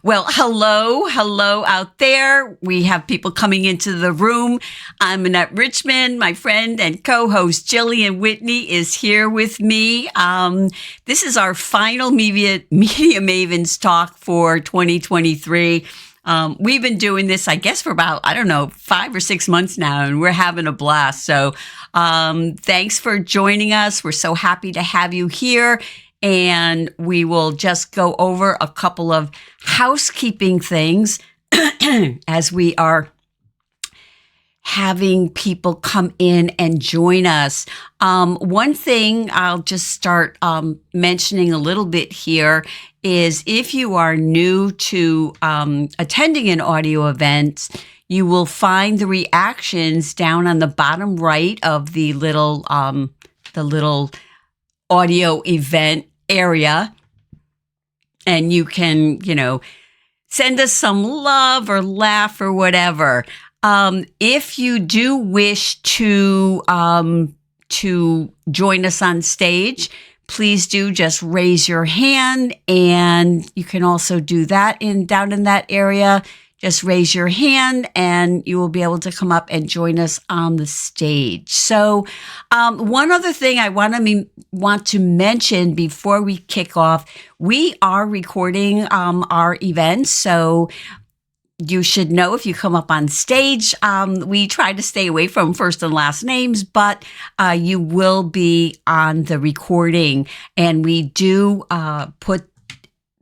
Well, hello out there. We have people coming into the room. I'm Annette Richmond. My friend and co-host Jillian Whitney is here with me. This is our final Media Mavens Talk for 2023. We've been doing this, I guess, for about, 5 or 6 months now, and we're having a blast. So thanks for joining us. We're so happy to have you here. And we will just go over a couple of housekeeping things as we are having people come in and join us. One thing I'll just start mentioning a little bit here is if you are new to attending an audio event, you will find the reactions down on the bottom right of the little audio event area. And you can, send us some love or laugh or whatever. If you do wish to join us on stage, please do just raise your hand, and you can also do that down in that area. Just raise your hand and you will be able to come up and join us on the stage. So one other thing I want to mention before we kick off, we are recording our events. So you should know if you come up on stage, we try to stay away from first and last names, but you will be on the recording. And we do put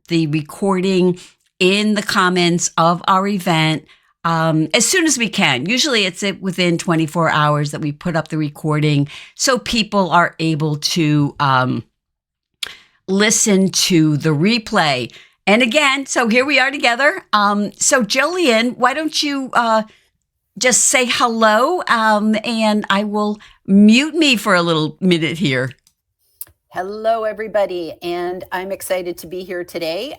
the recording in the comments of our event as soon as we can. Usually it's within 24 hours that we put up the recording so people are able to listen to the replay. And again, so here we are together. So Jillian, why don't you just say hello and I will mute me for a little minute here. Hello, everybody, and I'm excited to be here today,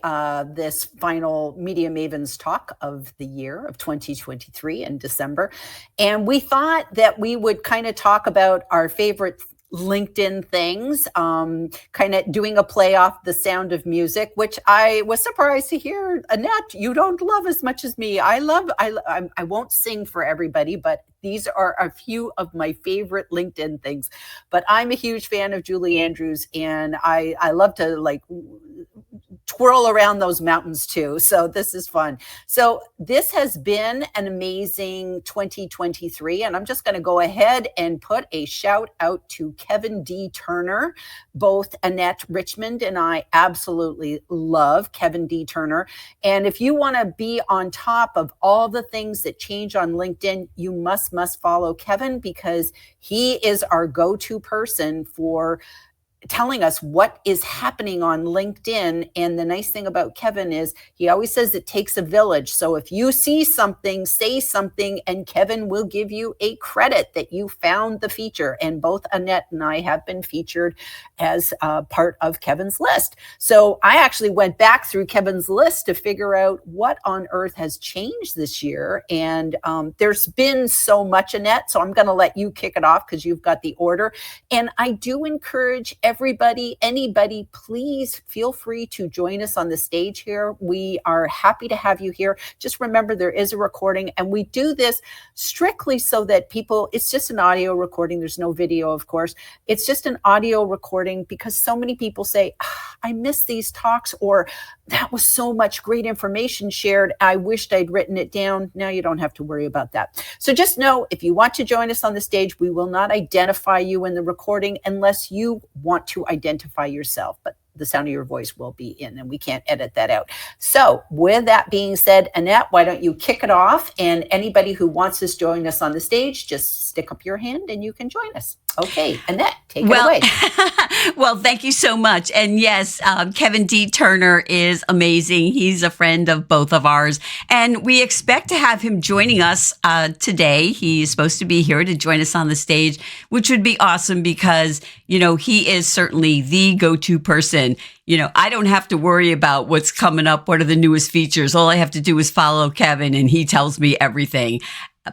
this final Media Mavens Talk of the year of 2023 in December. And we thought that we would kind of talk about our favorite LinkedIn things, kind of doing a play off The Sound of Music, which I was surprised to hear, Annette, you don't love as much as me. I won't sing for everybody, but these are a few of my favorite LinkedIn things. But I'm a huge fan of Julie Andrews, and I love to twirl around those mountains too. So this is fun. So this has been an amazing 2023. And I'm just going to go ahead and put a shout out to Kevin D. Turner. Both Annette Richmond and I absolutely love Kevin D. Turner. And if you want to be on top of all the things that change on LinkedIn, you must follow Kevin, because he is our go-to person for telling us what is happening on LinkedIn. And the nice thing about Kevin is he always says it takes a village. So if you see something, say something, and Kevin will give you a credit that you found the feature. And both Annette and I have been featured as part of Kevin's list. So I actually went back through Kevin's list to figure out what on earth has changed this year. And there's been so much, Annette, so I'm going to let you kick it off because you've got the order. And I do encourage anybody, please feel free to join us on the stage here. We are happy to have you here. Just remember, there is a recording, and we do this strictly so that it's just an audio recording. There's no video, of course. It's just an audio recording because so many people say, I miss these talks, or that was so much great information shared. I wished I'd written it down. Now you don't have to worry about that. So just know, if you want to join us on the stage, we will not identify you in the recording unless you want to identify yourself. But the sound of your voice will be in, and we can't edit that out. So with that being said, Annette, why don't you kick it off? And anybody who wants to join us on the stage, just stick up your hand and you can join us. Okay, Annette, take it away. Well, thank you so much. And yes, Kevin D. Turner is amazing. He's a friend of both of ours. And we expect to have him joining us today. He's supposed to be here to join us on the stage, which would be awesome because, he is certainly the go-to person. I don't have to worry about what's coming up, what are the newest features. All I have to do is follow Kevin, and he tells me everything.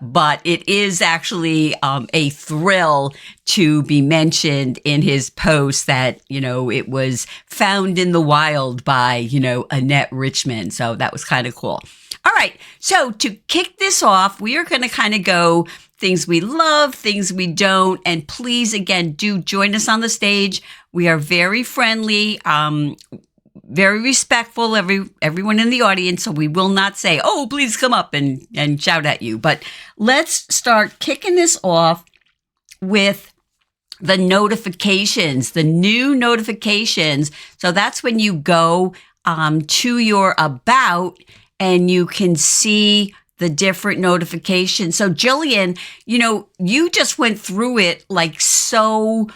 but it is actually a thrill to be mentioned in his post that, it was found in the wild by, Annette Richmond. So that was kind of cool. All right. So to kick this off, we are going to kind of go things we love, things we don't. And please, again, do join us on the stage. We are very friendly, very respectful, everyone in the audience. So we will not say, oh, please come up and shout at you. But let's start kicking this off with the notifications, the new notifications. So that's when you go to your about and you can see the different notifications. So Jillian, you just went through it like so,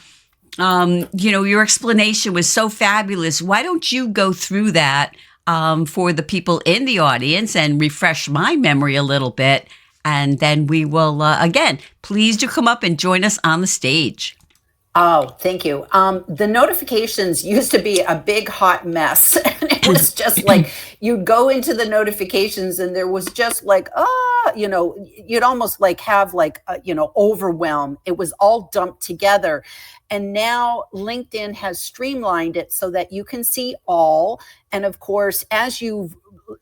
your explanation was so fabulous. Why don't you go through that for the people in the audience and refresh my memory a little bit? And then we will, again, please do come up and join us on the stage. Oh, thank you. The notifications used to be a big hot mess. And it was just like you'd go into the notifications and there was just like, you'd almost like have like, overwhelm. It was all dumped together. And now LinkedIn has streamlined it so that you can see all. And of course, as you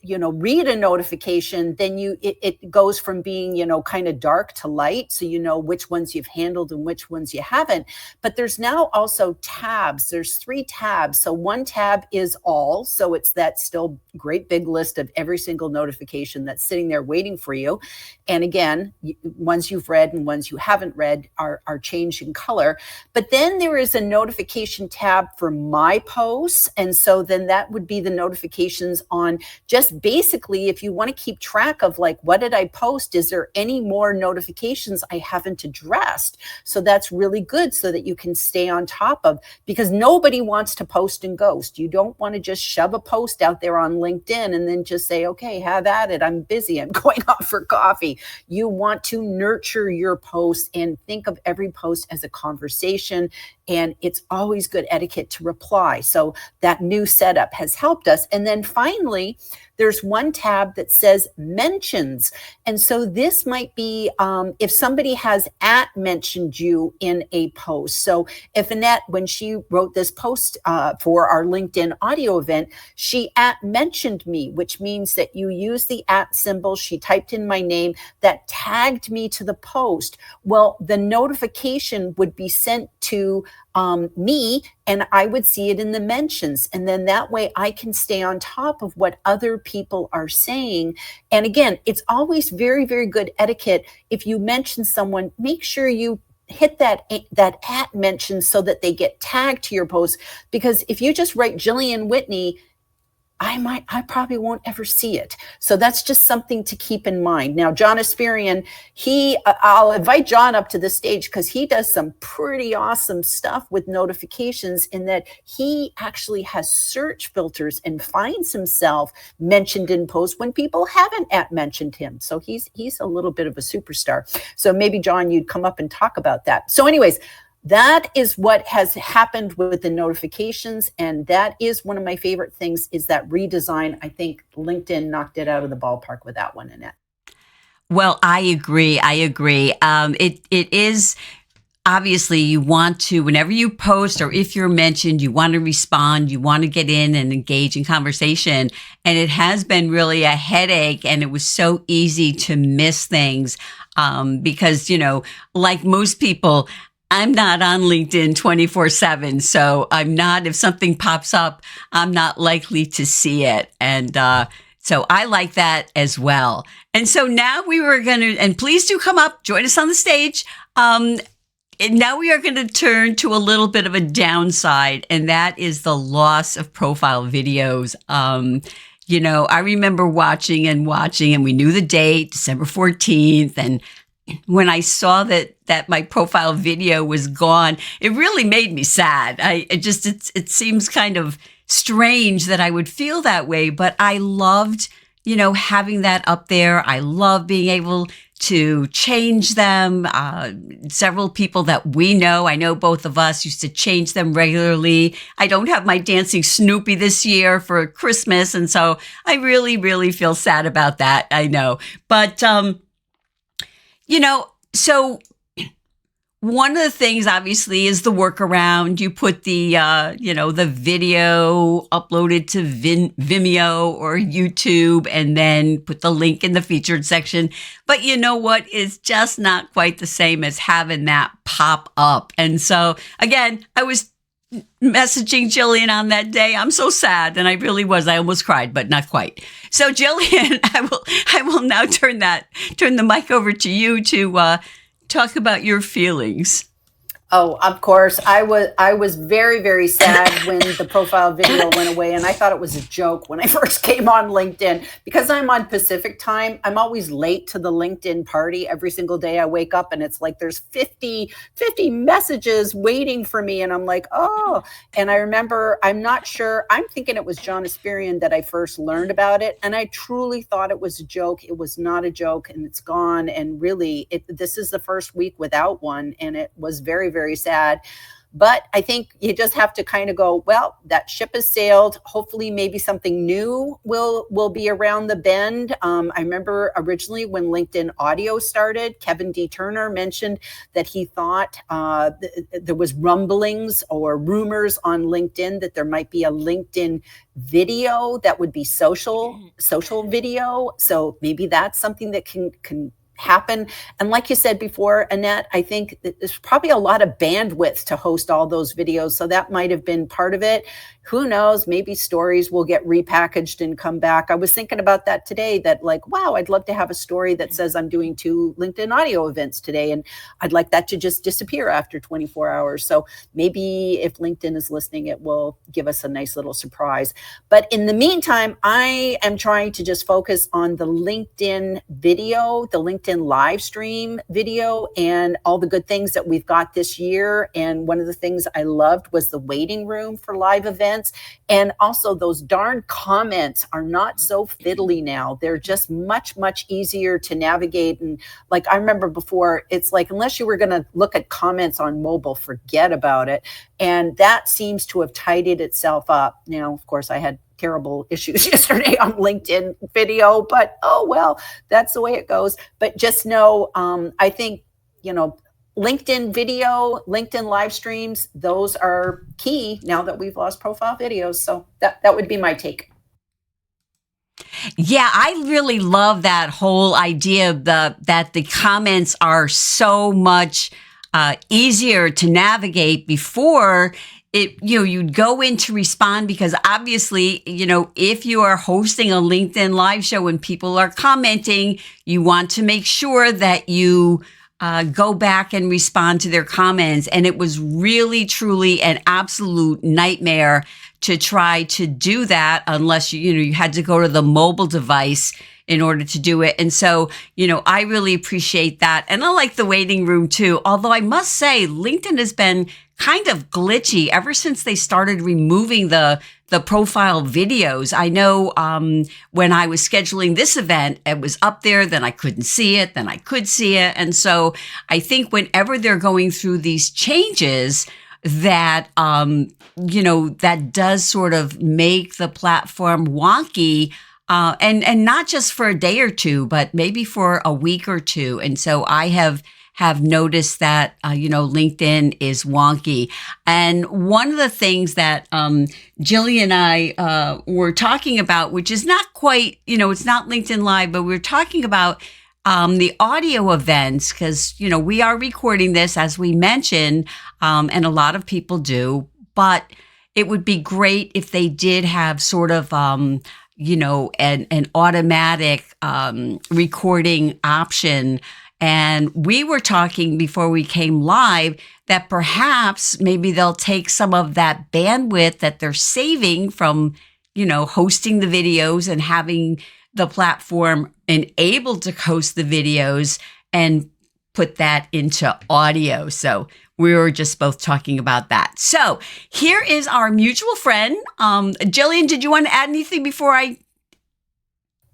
read a notification, then it goes from being, kind of dark to light. So you know which ones you've handled and which ones you haven't. But there's now also tabs. There's 3 tabs. So one tab is all. So it's that still great big list of every single notification that's sitting there waiting for you. And again, ones you've read and ones you haven't read are changed in color. But then there is a notification tab for my posts. And so then that would be the notifications on just basically, if you want to keep track of like, what did I post? Is there any more notifications I haven't addressed? So that's really good so that you can stay on top of, because nobody wants to post and ghost. You don't want to just shove a post out there on LinkedIn and then just say, okay, have at it. I'm busy. I'm going out for coffee. You want to nurture your posts and think of every post as a conversation. And it's always good etiquette to reply. So that new setup has helped us. And then finally, there's one tab that says mentions. And so this might be if somebody has mentioned you in a post. So if Annette, when she wrote this post for our LinkedIn audio event, she mentioned me, which means that you use the symbol. She typed in my name that tagged me to the post. Well, the notification would be sent to me, and I would see it in the mentions. And then that way I can stay on top of what other people are saying. And again, it's always very, very good etiquette. If you mention someone, make sure you hit that mention so that they get tagged to your post. Because if you just write Jillian Whitney, I probably won't ever see it. So that's just something to keep in mind. Now, John Asperian, I'll invite John up to the stage because he does some pretty awesome stuff with notifications in that he actually has search filters and finds himself mentioned in posts when people haven't mentioned him. So he's a little bit of a superstar. So maybe, John, you'd come up and talk about that. So anyways, that is what has happened with the notifications. And that is one of my favorite things is that redesign. I think LinkedIn knocked it out of the ballpark with that one, Annette. Well, I agree. It is obviously you want to, whenever you post or if you're mentioned, you want to respond, you want to get in and engage in conversation. And it has been really a headache, and it was so easy to miss things because, like most people, I'm not on LinkedIn 24/7. So if something pops up, I'm not likely to see it. And so I like that as well. And so now and please do come up, join us on the stage. And now we are going to turn to a little bit of a downside, and that is the loss of profile videos. I remember watching, and we knew the date, December 14th, and when I saw that my profile video was gone, it really made me sad. It seems kind of strange that I would feel that way, but I loved, having that up there. I love being able to change them. Several people that we know, I know both of us used to change them regularly. I don't have my dancing Snoopy this year for Christmas. And so I really, really feel sad about that. I know. But, So one of the things obviously is the workaround. You put the video uploaded to Vimeo or YouTube and then put the link in the featured section. But you know what? It's just not quite the same as having that pop up. And so again, I was messaging Jillian on that day. I'm so sad. And I really was. I almost cried, but not quite. So Jillian, I will now turn the mic over to you to talk about your feelings. Oh, of course. I was very, very sad when the profile video went away, and I thought it was a joke when I first came on LinkedIn. Because I'm on Pacific time, I'm always late to the LinkedIn party. Every single day I wake up and it's like there's 50 messages waiting for me. And I'm like, oh. And I remember, I'm not sure, I'm thinking it was John Asperian that I first learned about it. And I truly thought it was a joke. It was not a joke, and it's gone. And really, this is the first week without one. And it was very, very sad. But I think you just have to kind of go, well, that ship has sailed. Hopefully, maybe something new will be around the bend. I remember originally when LinkedIn Audio started, Kevin D. Turner mentioned that he thought there was rumblings or rumors on LinkedIn that there might be a LinkedIn video that would be social video. So maybe that's something that can happen. And like you said before, Annette, I think that there's probably a lot of bandwidth to host all those videos. So that might have been part of it. Who knows? Maybe stories will get repackaged and come back. I was thinking about that today, that like, wow, I'd love to have a story that says I'm doing 2 LinkedIn audio events today. And I'd like that to just disappear after 24 hours. So maybe if LinkedIn is listening, it will give us a nice little surprise. But in the meantime, I am trying to just focus on the LinkedIn video, the LinkedIn live stream video, and all the good things that we've got this year. And one of the things I loved was the waiting room for live events. And also those darn comments are not so fiddly now. They're just much, much easier to navigate. And like I remember before, it's like, unless you were going to look at comments on mobile, forget about it. And that seems to have tidied itself up. Of course, I had terrible issues yesterday on LinkedIn video, but oh well, that's the way it goes. But just know, I think, LinkedIn video, LinkedIn live streams, those are key now that we've lost profile videos. So that would be my take. Yeah, I really love that whole idea that the comments are so much easier to navigate. Before you'd go in to respond, because obviously, if you are hosting a LinkedIn live show and people are commenting, you want to make sure that you go back and respond to their comments. And it was really, truly an absolute nightmare to try to do that unless you had to go to the mobile device in order to do it. And so, I really appreciate that. And I like the waiting room too. Although I must say, LinkedIn has been kind of glitchy ever since they started removing the profile videos. I know when I was scheduling this event, it was up there, then I couldn't see it, then I could see it. And so I think whenever they're going through these changes, that, that does sort of make the platform wonky. And not just for a day or two, but maybe for a week or two. And so I have noticed that, LinkedIn is wonky. And one of the things that Jillian and I were talking about, which is not quite, it's not LinkedIn Live, but we're talking about the audio events, because, we are recording this, as we mentioned, and a lot of people do. But it would be great if they did have sort of an automatic recording option. And we were talking before we came live that perhaps maybe they'll take some of that bandwidth that they're saving from, hosting the videos and having the platform enabled to host the videos and put that into audio. So we were just both talking about that. So here is our mutual friend. Jillian, did you want to add anything before I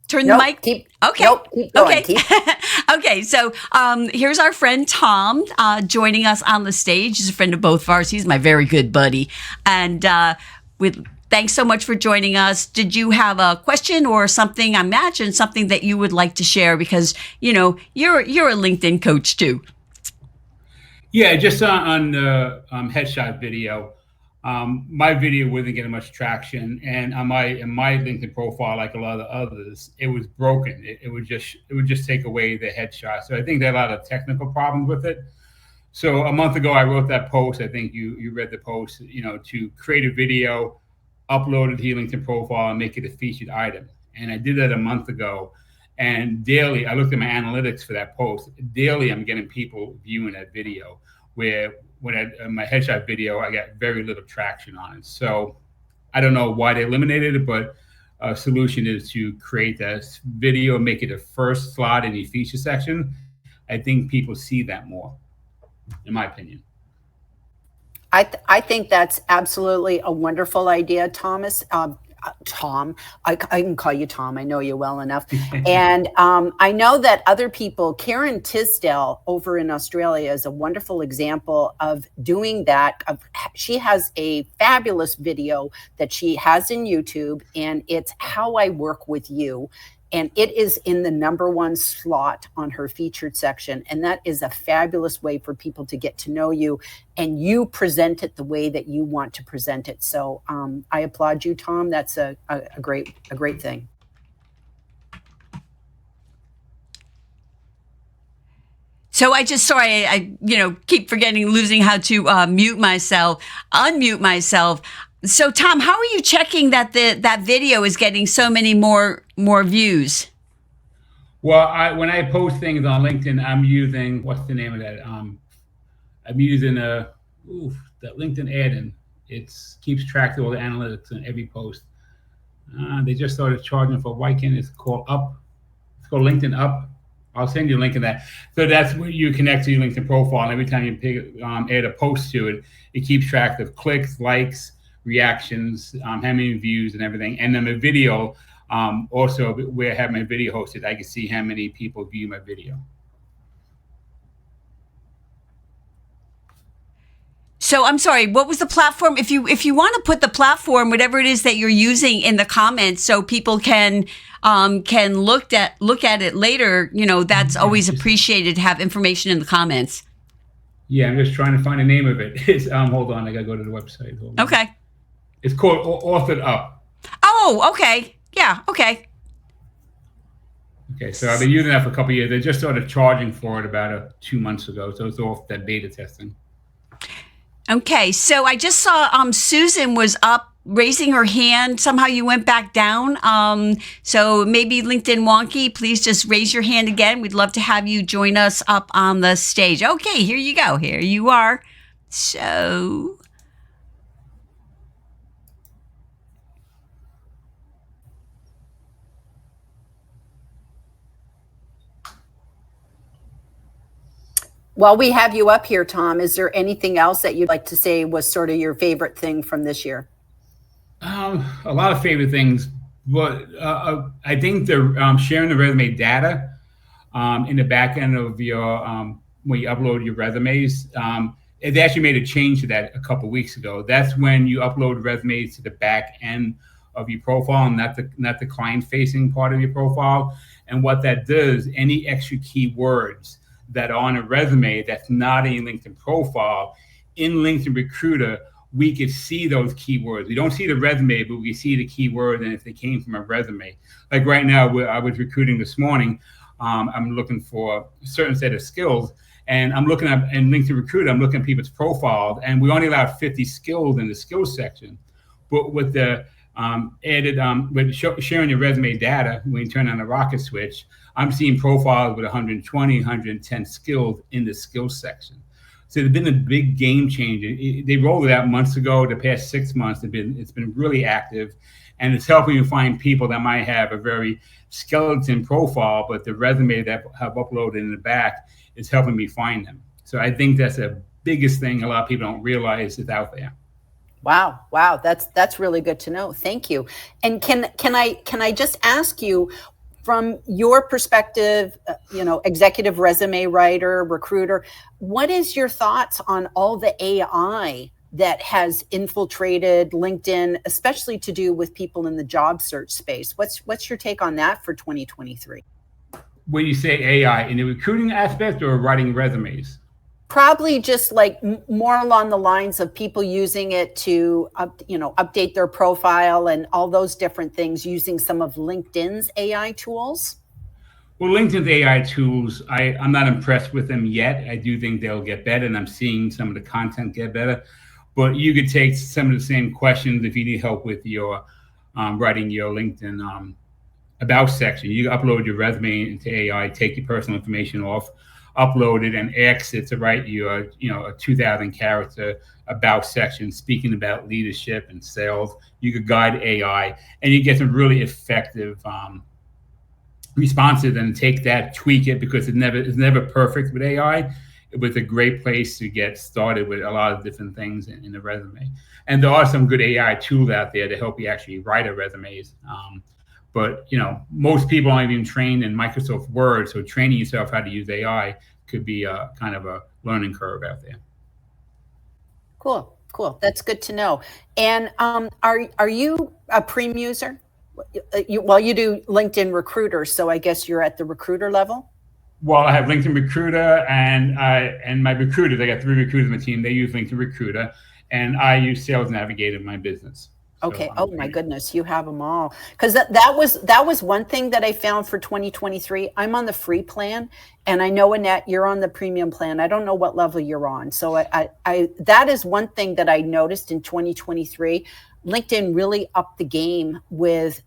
turn the mic? Keep going. Okay. Okay. So here's our friend Tom joining us on the stage. He's a friend of both of ours. He's my very good buddy. And thanks so much for joining us. Did you have a question or something? I imagine something that you would like to share because, you're a LinkedIn coach too. Yeah, just on the headshot video, my video wasn't getting much traction, and on my LinkedIn profile, like a lot of the others, it was broken. It would just take away the headshot. So I think there are a lot of technical problems with it. So a month ago, I wrote that post. I think you read the post. To create a video, upload it to your LinkedIn profile, and make it a featured item. And I did that a month ago. And daily, I looked at my analytics for that post. Daily, I'm getting people viewing that video. Where my headshot video, I got very little traction on it. So I don't know why they eliminated it, but a solution is to create this video, make it a first slot in your feature section. I think people see that more, in my opinion. I think that's absolutely a wonderful idea, Thomas. Tom, I can call you Tom. I know you well enough. And I know that other people, Karen Tisdale over in Australia is a wonderful example of doing that. She has a fabulous video that she has in YouTube, and it's How I Work With You. And it is in the #1 slot on her featured section. And that is a fabulous way for people to get to know you, and you present it the way that you want to present it. So I applaud you, Tom. That's a great thing. So I just sorry, I keep losing how to unmute myself. So Tom, how are you checking that that video is getting so many more views? Well, when I post things on LinkedIn, I'm using, what's the name of that? I'm using that LinkedIn add-in. It keeps track of all the analytics in every post. They just started charging for Wycan. It's called Up. It's called LinkedIn Up. I'll send you a link in that. So that's where you connect to your LinkedIn profile, and every time you add a post to it, it keeps track of clicks, likes, reactions, how many views and everything. And then the video, also where I have my video hosted, I can see how many people view my video. So I'm sorry, what was the platform? If you want to put the platform, whatever it is that you're using, in the comments so people can look at it later, that's always appreciated to have information in the comments. Yeah, I'm just trying to find the name of it. It's hold on, I gotta go to the website. Okay. It's called Authored Up. Oh, okay. Yeah, okay. Okay, so I've been using that for a couple of years. They just started charging for it about 2 months ago, so it's off that beta testing. Okay, so I just saw Susan was up raising her hand. Somehow you went back down. So maybe LinkedIn Wonky, please just raise your hand again. We'd love to have you join us up on the stage. Okay, here you go. Here you are. So while we have you up here, Tom, is there anything else that you'd like to say was sort of your favorite thing from this year? A lot of favorite things, but I think the sharing the resume data in the back end of your when you upload your resumes. It actually made a change to that a couple of weeks ago. That's when you upload resumes to the back end of your profile, and not the client-facing part of your profile. And what that does, any extra keywords that are on a resume that's not in your LinkedIn profile, in LinkedIn Recruiter, we could see those keywords. We don't see the resume, but we see the keyword, and if they came from a resume. Like right now, I was recruiting this morning. I'm looking for a certain set of skills, and I'm looking at in LinkedIn Recruiter, I'm looking at people's profiles, and we only allow 50 skills in the skills section. But with the with sharing your resume data, when you turn on the rocket switch, I'm seeing profiles with 120, 110 skills in the skills section. So it's been a big game changer. They rolled it out months ago. The past 6 months, it's been really active, and it's helping you find people that might have a very skeleton profile, but the resume that have uploaded in the back is helping me find them. So I think that's the biggest thing a lot of people don't realize is out there. Wow, that's really good to know. Thank you. And can I just ask you, from your perspective, executive resume writer, recruiter, what is your thoughts on all the AI that has infiltrated LinkedIn, especially to do with people in the job search space. What's your take on that for 2023? When you say AI, in the recruiting aspect or writing resumes? Probably just like more along the lines of people using it to update their profile and all those different things using some of LinkedIn's AI tools. Well, LinkedIn's AI tools, I'm not impressed with them yet. I do think they'll get better, and I'm seeing some of the content get better. But you could take some of the same questions if you need help with your writing your LinkedIn about section. You upload your resume into AI, take your personal information off, upload it, and ask it to write you a 2,000 character about section speaking about leadership and sales. You could guide AI, and you get some really effective responses, and take that, tweak it, because it's never perfect with AI. It was a great place to get started with a lot of different things in the resume. And there are some good AI tools out there to help you actually write a resumes. But most people aren't even trained in Microsoft Word, so training yourself how to use AI could be a kind of a learning curve out there. Cool. That's good to know. And are you a Preem user? You do LinkedIn Recruiter, so I guess you're at the recruiter level. Well, I have LinkedIn Recruiter, and my recruiters. I got 3 recruiters on my team. They use LinkedIn Recruiter, and I use Sales Navigator in my business. Okay. So, oh my goodness, you have them all. Because that was one thing that I found for 2023. I'm on the free plan, and I know, Annette, you're on the premium plan. I don't know what level you're on. So I that is one thing that I noticed in 2023. LinkedIn really upped the game with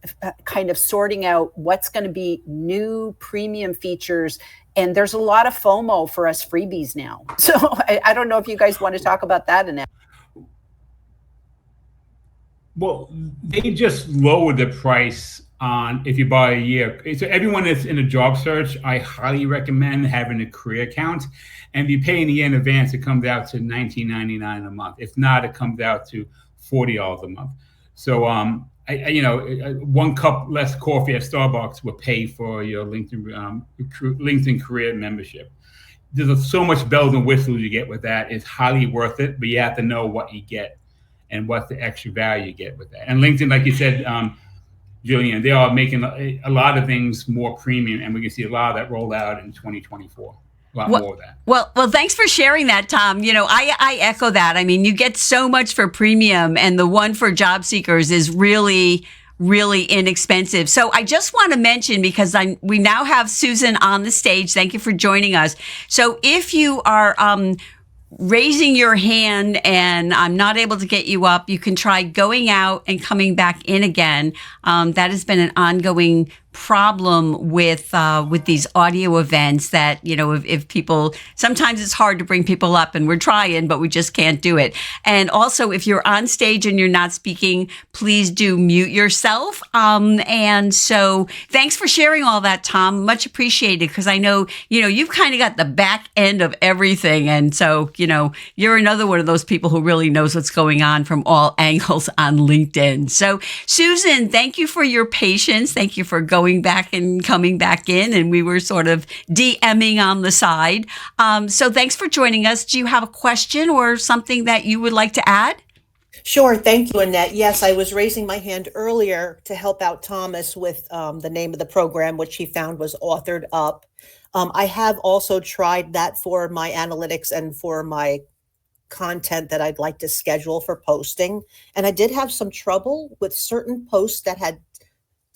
kind of sorting out what's going to be new premium features. And there's a lot of FOMO for us freebies now. So I don't know if you guys want to talk about that, Annette. Well, they just lowered the price on if you buy a year. So everyone that's in a job search, I highly recommend having a career account. And if you pay in a year in advance, it comes out to $19.99 a month. If not, it comes out to $40 a month. So, one cup less coffee at Starbucks will pay for your LinkedIn career membership. There's so much bells and whistles you get with that. It's highly worth it, but you have to know what you get and what the extra value you get with that. And LinkedIn, like you said, Julian, they are making a lot of things more premium, and we can see a lot of that roll out in 2024. A lot more of that. Well, thanks for sharing that, Tom. I echo that. I mean, you get so much for premium, and the one for job seekers is really, really inexpensive. So I just want to mention, because we now have Susan on the stage. Thank you for joining us. So if you are raising your hand and I'm not able to get you up, you can try going out and coming back in again. That has been an ongoing problem with these audio events that, if people, sometimes it's hard to bring people up, and we're trying, but we just can't do it. And also, if you're on stage and you're not speaking, please do mute yourself. And so thanks for sharing all that, Tom. Much appreciated, because I know, you've kind of got the back end of everything. And so, you're another one of those people who really knows what's going on from all angles on LinkedIn. So Susan, thank you for your patience. Thank you for going back and coming back in, and we were sort of DMing on the side. So thanks for joining us. Do you have a question or something that you would like to add? Sure. Thank you, Annette. Yes, I was raising my hand earlier to help out Thomas with the name of the program, which he found was Authored Up. I have also tried that for my analytics and for my content that I'd like to schedule for posting. And I did have some trouble with certain posts that had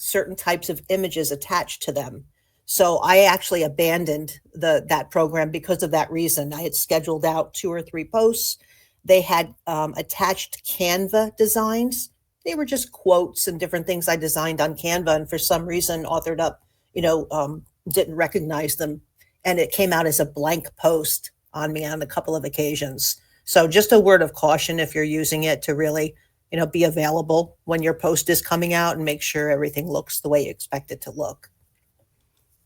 certain types of images attached to them. So I actually abandoned that program because of that reason. I had scheduled out 2 or 3 posts. They had attached Canva designs. They were just quotes and different things I designed on Canva. And for some reason, Authored Up, didn't recognize them. And it came out as a blank post on me on a couple of occasions. So just a word of caution if you're using it to really be available when your post is coming out, and make sure everything looks the way you expect it to look.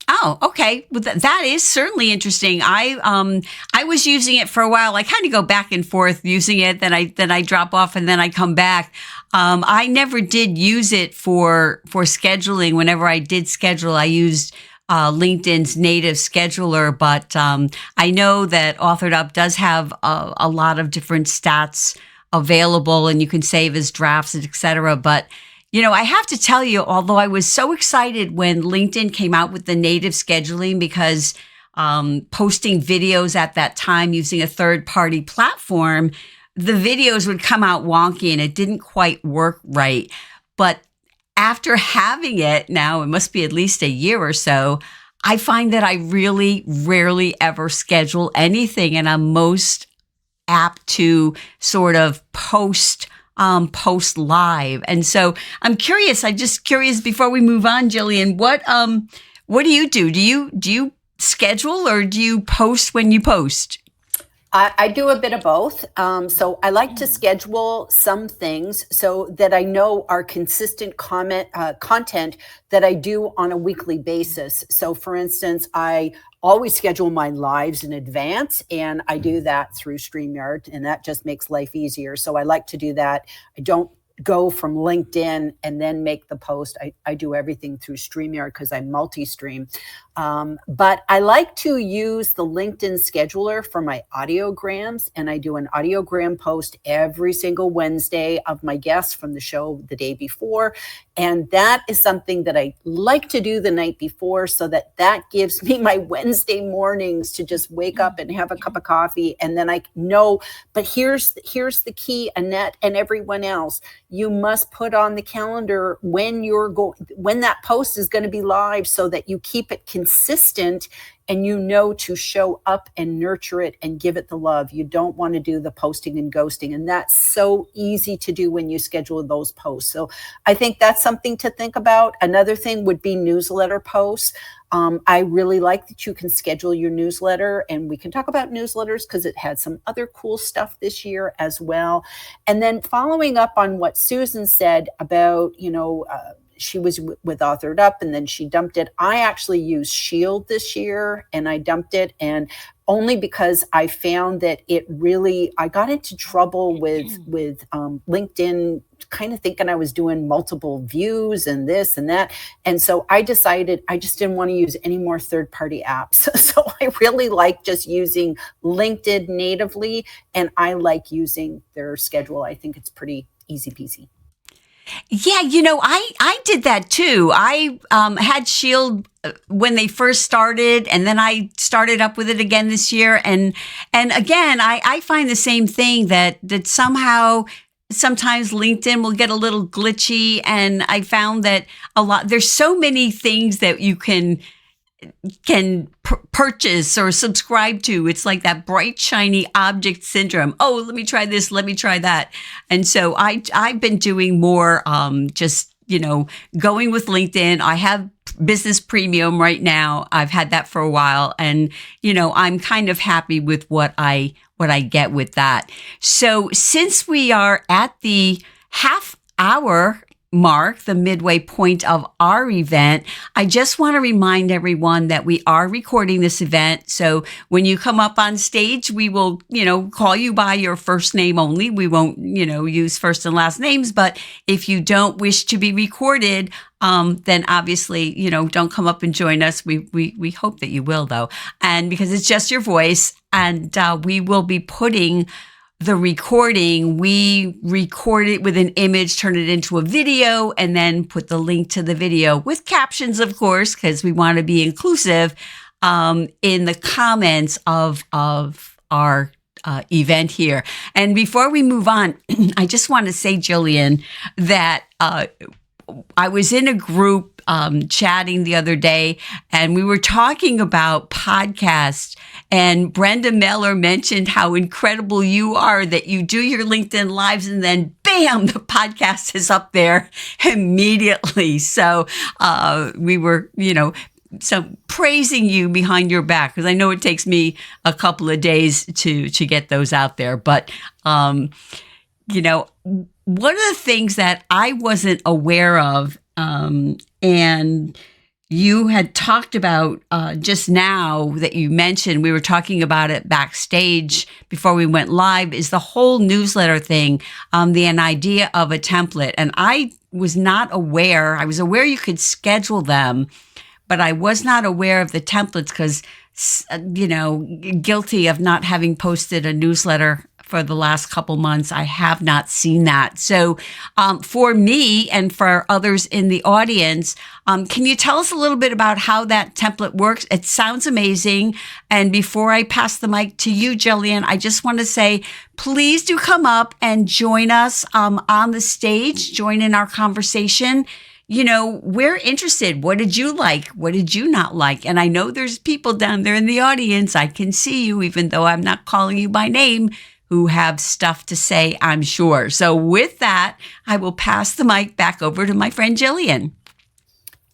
Oh, okay. Well, that is certainly interesting. I was using it for a while. I kind of go back and forth using it. Then I drop off, and then I come back. I never did use it for scheduling. Whenever I did schedule, I used LinkedIn's native scheduler, but I know that Authored Up does have a lot of different stats available and you can save as drafts, etc. But I have to tell you, although I was so excited when LinkedIn came out with the native scheduling, because posting videos at that time using a third-party platform, the videos would come out wonky and it didn't quite work right. But after having it now, it must be at least a year or so, I find that I really rarely ever schedule anything, and I'm most apt to sort of post live. And so I'm curious, before we move on, Jillian, what do you do? Do you schedule or do you post when you post? I do a bit of both. So I like to schedule some things so that I know are consistent content that I do on a weekly basis. So for instance, I always schedule my lives in advance, and I do that through StreamYard, and that just makes life easier. So I like to do that. I don't go from LinkedIn and then make the post. I do everything through StreamYard because I multi-stream. But I like to use the LinkedIn scheduler for my audiograms, and I do an audiogram post every single Wednesday of my guests from the show the day before. And that is something that I like to do the night before, so that gives me my Wednesday mornings to just wake up and have a cup of coffee. And then I know, but here's the key, Annette and everyone else, you must put on the calendar when that post is going to be live, so that you keep it consistent and to show up and nurture it and give it the love. You don't want to do the posting and ghosting. And that's so easy to do when you schedule those posts. So I think that's something to think about. Another thing would be newsletter posts. I really like that you can schedule your newsletter, and we can talk about newsletters because it had some other cool stuff this year as well. And then following up on what Susan said about, she was with Authored Up and then she dumped it. I actually used Shield this year and I dumped it, and only because I found that I got into trouble with LinkedIn, kind of thinking I was doing multiple views and this and that. And so I decided I just didn't want to use any more third-party apps. So I really like just using LinkedIn natively, and I like using their schedule. I think it's pretty easy peasy. Yeah, I did that too. I had Shield when they first started, and then I started up with it again this year. And again, I find the same thing that sometimes LinkedIn will get a little glitchy. And I found that there's so many things that you can purchase or subscribe to. It's like that bright, shiny object syndrome. Oh, let me try this. Let me try that. And so I've been doing more, just, going with LinkedIn. I have Business Premium right now. I've had that for a while, and, I'm kind of happy with what I get with that. So since we are at the half hour mark, the midway point of our event, I just want to remind everyone that we are recording this event. So when you come up on stage, we will, call you by your first name only. We won't, use first and last names. But if you don't wish to be recorded, then obviously, don't come up and join us. We hope that you will, though. And because it's just your voice, and we will be putting the recording, we record it with an image, turn it into a video, and then put the link to the video with captions, of course, because we want to be inclusive, in the comments of our event here. And before we move on, I just want to say, Jillian, that I was in a group chatting the other day, and we were talking about podcasts, and Brenda Miller mentioned how incredible you are, that you do your LinkedIn lives and then bam, the podcast is up there immediately. So we were, so praising you behind your back, because I know it takes me a couple of days to get those out there. But, one of the things that I wasn't aware of, and you had talked about just now that you mentioned, we were talking about it backstage before we went live, is the whole newsletter thing, an idea of a template. And I was not aware. I was aware you could schedule them, but I was not aware of the templates because, guilty of not having posted a newsletter for the last couple months. I have not seen that. So for me and for others in the audience, can you tell us a little bit about how that template works? It sounds amazing. And before I pass the mic to you, Jillian, I just want to say, please do come up and join us on the stage, join in our conversation. You know, we're interested. What did you like? What did you not like? And I know there's people down there in the audience. I can see you, even though I'm not calling you by name, who have stuff to say, I'm sure. So with that, I will pass the mic back over to my friend Jillian.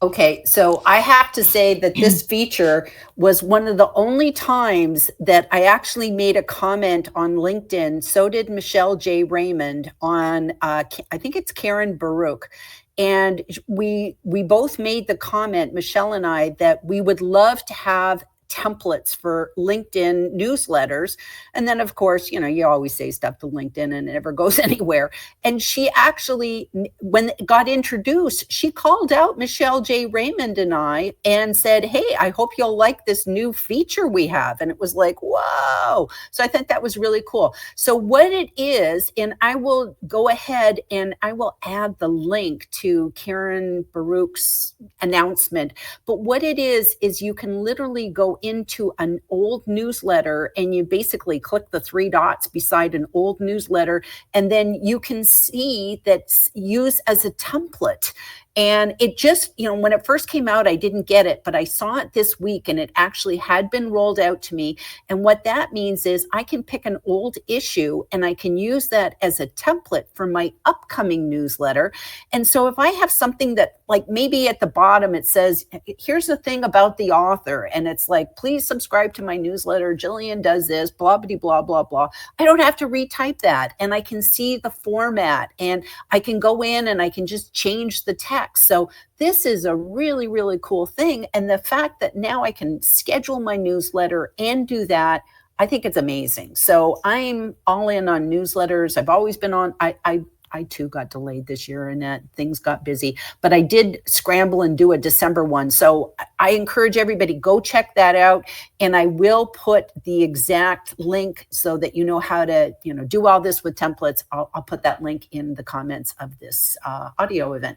Okay, so I have to say that this feature was one of the only times that I actually made a comment on LinkedIn. So did Michelle J. Raymond on, I think it's Karen Baruch. And we both made the comment, Michelle and I, that we would love to have templates for LinkedIn newsletters. And then, of course, you know, you always say stuff to LinkedIn and it never goes anywhere. And she actually, when it got introduced, she called out Michelle J. Raymond and I and said, hey, I hope you'll like this new feature we have. And it was like, whoa. So I think that was really cool. So what it is, and I will go ahead and I will add the link to Karen Baruch's announcement. But what it is you can literally go into an old newsletter and you basically click the three dots beside an old newsletter, and then you can see that's used as a template. And it just, you know, when it first came out, I didn't get it, but I saw it this week and it actually had been rolled out to me. And what that means is I can pick an old issue and I can use that as a template for my upcoming newsletter. And so if I have something that, like, maybe at the bottom it says, here's the thing about the author, and it's like, please subscribe to my newsletter, Jillian does this, blah, blah, blah, blah, blah. I don't have to retype that. And I can see the format and I can go in and I can just change the text. So this is a really, really cool thing. And the fact that now I can schedule my newsletter and do that, I think it's amazing. So I'm all in on newsletters. I've always been on. I too got delayed this year and that things got busy, but I did scramble and do a December one. So I encourage everybody, go check that out. And I will put the exact link so that you know how to, you know, do all this with templates. I'll put that link in the comments of this audio event.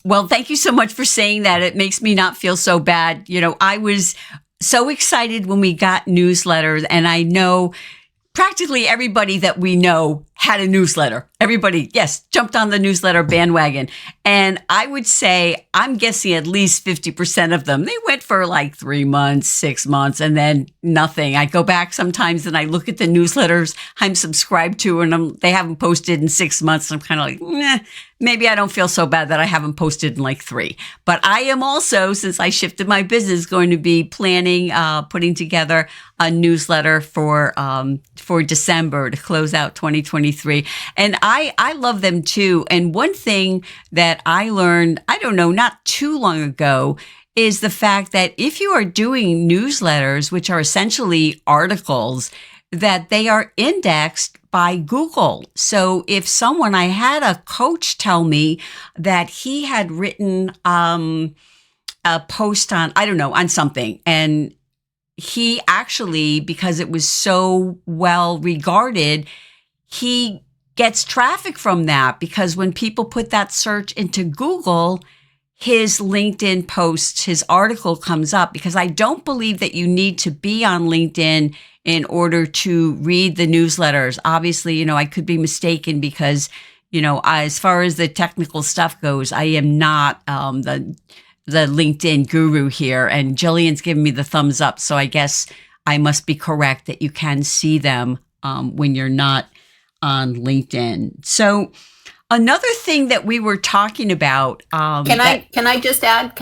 Well, thank you so much for saying that. It makes me not feel so bad. You know, I was so excited when we got newsletters, and I know practically everybody that we know had a newsletter. Everybody, yes, jumped on the newsletter bandwagon. And I would say, I'm guessing at least 50% of them, they went for like 3 months, 6 months, and then nothing. I go back sometimes and I look at the newsletters I'm subscribed to, and they haven't posted in 6 months. I'm kind of like, maybe I don't feel so bad that I haven't posted in like 3. But I am also, since I shifted my business, going to be planning, putting together a newsletter for December to close out 2023. And I love them too. And one thing that I learned, I don't know, not too long ago, is the fact that if you are doing newsletters, which are essentially articles, that they are indexed by Google. So if I had a coach tell me that he had written a post on, I don't know, on something, and he actually, because it was so well regarded, he gets traffic from that, because when people put that search into Google, his LinkedIn post, his article comes up, because I don't believe that you need to be on LinkedIn in order to read the newsletters. Obviously, you know, I could be mistaken, because, you know, as far as the technical stuff goes, I am not the LinkedIn guru here, and Jillian's giving me the thumbs up. So I guess I must be correct that you can see them when you're not on LinkedIn. So another thing that we were talking about. Can I just add?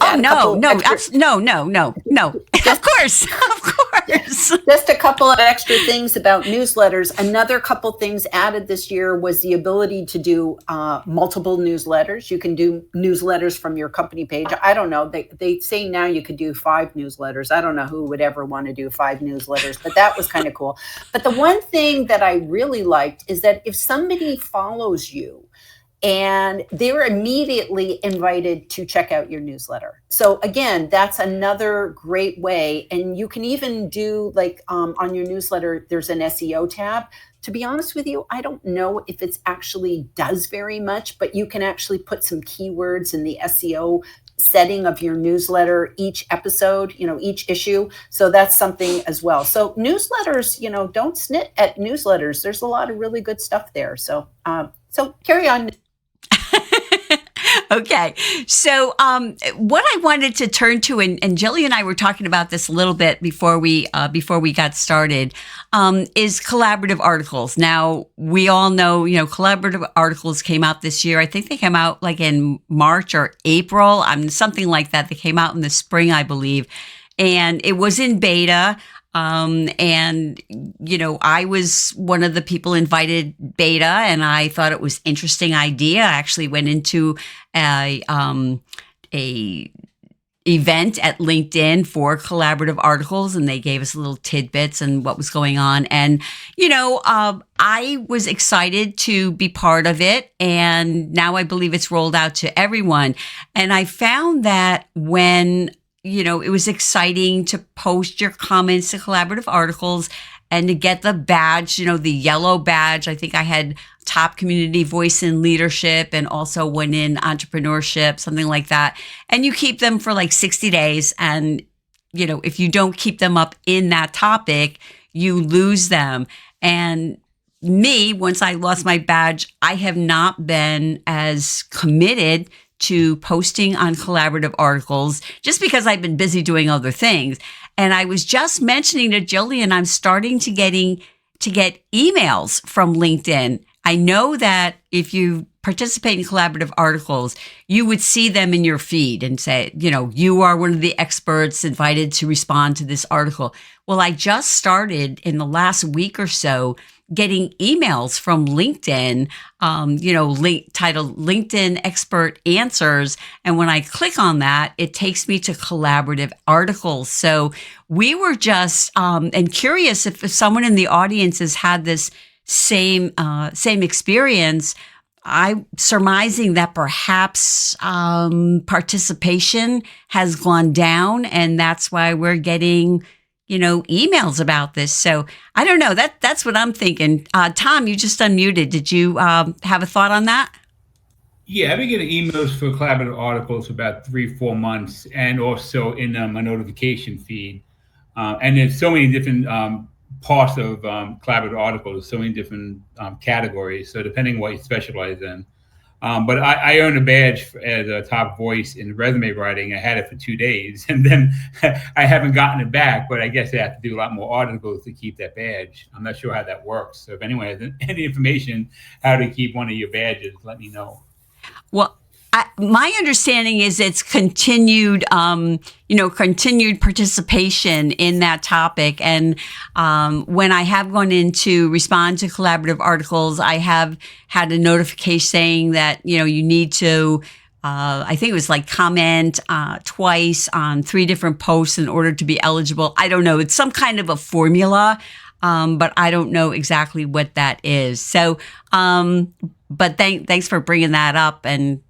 Oh, no. Of course. Just a couple of extra things about newsletters. Another couple things added this year was the ability to do multiple newsletters. You can do newsletters from your company page. I don't know. They say now you could do 5 newsletters. I don't know who would ever want to do 5 newsletters, but that was kind of cool. But the one thing that I really liked is that if somebody follows you, and they were immediately invited to check out your newsletter. So again, that's another great way. And you can even do like on your newsletter, there's an SEO tab. To be honest with you, I don't know if it actually does very much, but you can actually put some keywords in the SEO setting of your newsletter each episode, each issue. So that's something as well. So newsletters, don't snit at newsletters. There's a lot of really good stuff there. So carry on. Okay. So what I wanted to turn to, and Jilly and I were talking about this a little bit before we got started, is collaborative articles. Now, we all know, collaborative articles came out this year. I think they came out like in March or April, something like that. They came out in the spring, I believe. And it was in beta. I was one of the people invited beta, and I thought it was interesting idea. I actually went into a event at LinkedIn for collaborative articles, and they gave us little tidbits and what was going on. And, I was excited to be part of it. And now I believe it's rolled out to everyone. And I found that when it was exciting to post your comments to collaborative articles and to get the badge, the yellow badge. I think I had top community voice in leadership and also one in entrepreneurship, something like that. And you keep them for like 60 days. And, if you don't keep them up in that topic, you lose them. And me, once I lost my badge, I have not been as committed to posting on collaborative articles just because I've been busy doing other things. And I was just mentioning to Jillian, I'm starting to get emails from LinkedIn. I know that if you participate in collaborative articles, you would see them in your feed and say, you are one of the experts invited to respond to this article. Well, I just started in the last week or so getting emails from LinkedIn, titled LinkedIn Expert Answers. And when I click on that, it takes me to collaborative articles. So we were just and curious if someone in the audience has had this same experience. I'm surmising that perhaps participation has gone down, and that's why we're getting emails about this. So I don't know. That's what I'm thinking. Tom, you just unmuted. Did you have a thought on that? Yeah, I've been getting emails for collaborative articles for about 3-4 months, and also in my notification feed. And there's so many different parts of collaborative articles, so many different categories. So depending what you specialize in. But I earned a badge as a top voice in resume writing. I had it for 2 days, and then I haven't gotten it back. But I guess I have to do a lot more articles to keep that badge. I'm not sure how that works. So if anyone has any information how to keep one of your badges, let me know. Well, my understanding is it's continued participation in that topic. And when I have gone in to respond to collaborative articles, I have had a notification saying that, you need to, I think it was like comment twice on 3 different posts in order to be eligible. I don't know. It's some kind of a formula, but I don't know exactly what that is. So, but thanks for bringing that up and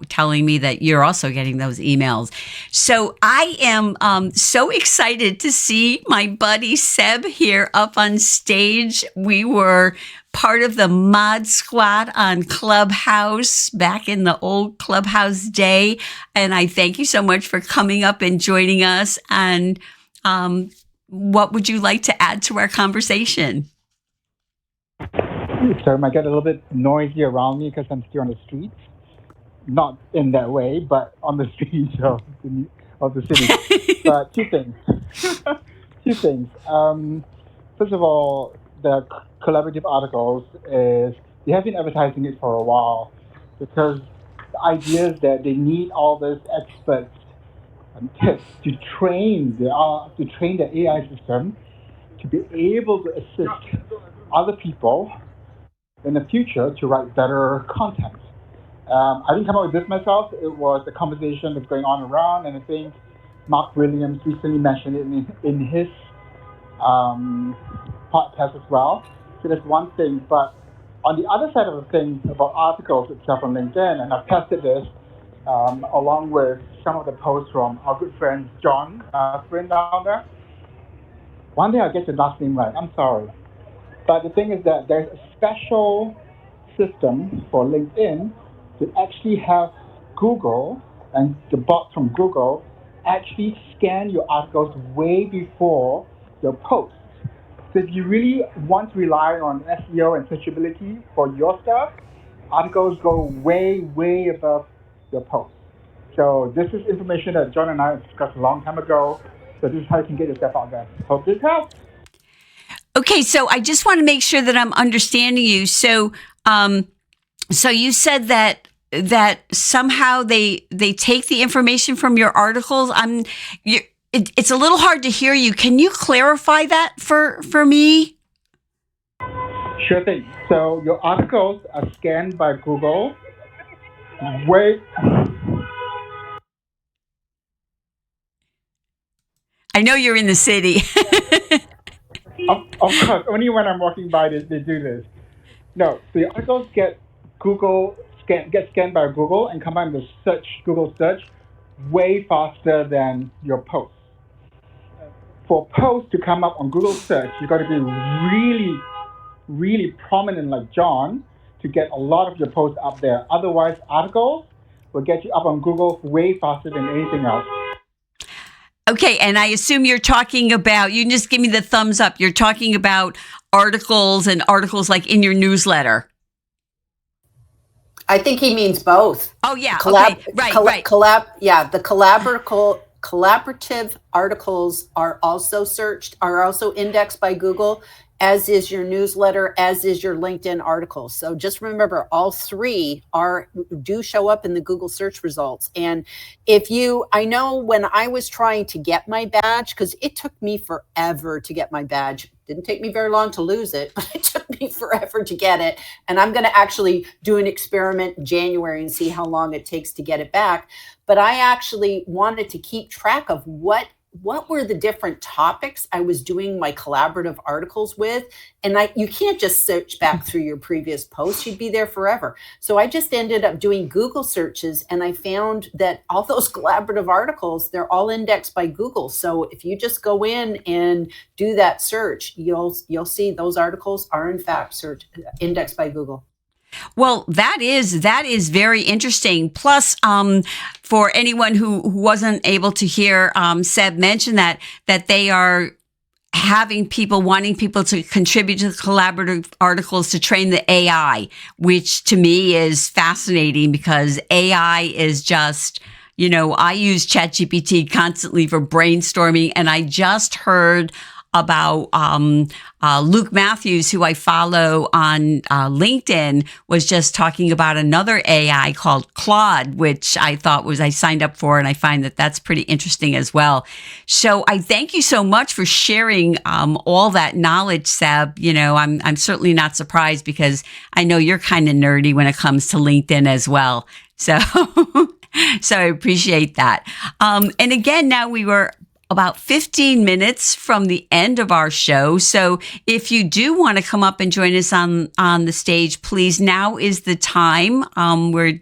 telling me that you're also getting those emails. So I am so excited to see my buddy Seb here up on stage. We were part of the Mod Squad on Clubhouse back in the old Clubhouse day. And I thank you so much for coming up and joining us. And what would you like to add to our conversation? Sorry, might get a little bit noisy around me because I'm still on the streets. Not in that way, but on the streets of the city. But two things. First of all, the collaborative articles they have been advertising it for a while because the idea is that they need all those experts to train the AI system to be able to assist other people in the future to write better content. I didn't come up with this myself. It was a conversation that's going on around, and I think Mark Williams recently mentioned it in his podcast as well. So that's one thing. But On the other side of the thing about articles itself on LinkedIn, and I've tested this along with some of the posts from our good friend John, friend down there. One day I'll get your last name right. I'm sorry. But the thing is that there's a special system for LinkedIn to actually have Google and the bots from Google actually scan your articles way before your posts. So if you really want to rely on SEO and searchability for your stuff, articles go way, way above your posts. So this is information that John and I discussed a long time ago. So this is how you can get yourself out there. Hope this helps. Okay, so I just want to make sure that I'm understanding you. So, so you said that somehow they take the information from your articles. It's a little hard to hear you. Can you clarify that for me? Sure thing. So your articles are scanned by Google. Wait. I know you're in the city. Of course, only when I'm walking by they do this. No, the articles get scanned by Google and combined with Google search way faster than your posts. For posts to come up on Google search, you got to be really, really prominent like John to get a lot of your posts up there. Otherwise, articles will get you up on Google way faster than anything else. Okay, and I assume you're talking about, you can just give me the thumbs up. You're talking about articles and articles like in your newsletter. I think he means both. Oh, yeah. Okay. Right. The collaborative articles are also indexed by Google, as is your newsletter, as is your LinkedIn articles. So just remember, all three do show up in the Google search results. And I know when I was trying to get my badge, because it took me forever to get my badge. Didn't take me very long to lose it, but it took me forever to get it. And I'm going to actually do an experiment in January and see how long it takes to get it back. But I actually wanted to keep track of what were the different topics I was doing my collaborative articles with. And you can't just search back through your previous posts. You'd be there forever. So I just ended up doing Google searches, and I found that all those collaborative articles, they're all indexed by Google. So if you just go in and do that search, you'll see those articles are in fact indexed by Google. Well, that is very interesting. Plus, for anyone who wasn't able to hear Seb mention that they are wanting people to contribute to the collaborative articles to train the AI, which to me is fascinating because AI is just, I use ChatGPT constantly for brainstorming, and I just heard about Luke Matthews, who I follow on LinkedIn, was just talking about another AI called Claude, which I signed up for, and I find that that's pretty interesting as well. So I thank you so much for sharing all that knowledge, Seb. I'm certainly not surprised because I know you're kind of nerdy when it comes to LinkedIn as well. So, so I appreciate that. And again, now we were about 15 minutes from the end of our show. So if you do want to come up and join us on the stage, please, now is the time. We're,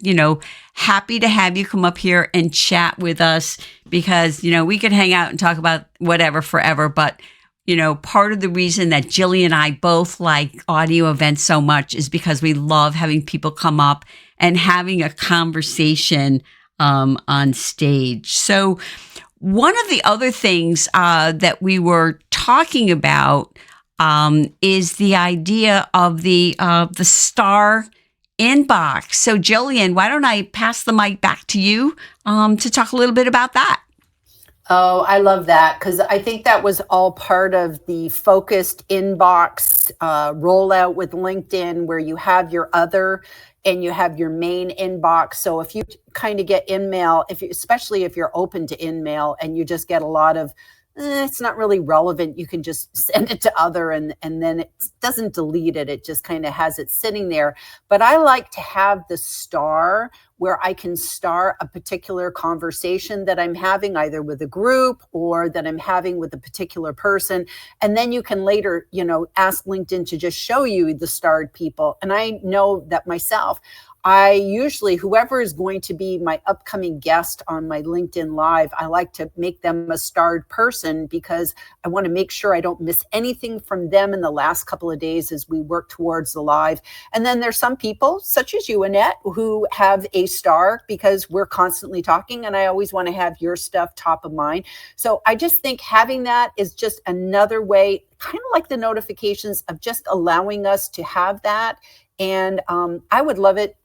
happy to have you come up here and chat with us because, we could hang out and talk about whatever forever. But, part of the reason that Jillian and I both like audio events so much is because we love having people come up and having a conversation on stage. So one of the other things that we were talking about is the idea of the star inbox. So, Jillian, why don't I pass the mic back to you to talk a little bit about that? Oh, I love that because I think that was all part of the focused inbox rollout with LinkedIn, where you have your other and you have your main inbox. So if you kind of get InMail, especially if you're open to InMail and you just get a lot of, it's not really relevant, you can just send it to other and then it doesn't delete it. It just kind of has it sitting there. But I like to have the star where I can start a particular conversation that I'm having either with a group or that I'm having with a particular person. And then you can later, ask LinkedIn to just show you the starred people. And I know that myself. I usually, whoever is going to be my upcoming guest on my LinkedIn Live, I like to make them a starred person because I want to make sure I don't miss anything from them in the last couple of days as we work towards the live. And then there's some people, such as you, Annette, who have a star because we're constantly talking, and I always want to have your stuff top of mind. So I just think having that is just another way, kind of like the notifications, of just allowing us to have that. And I would love it,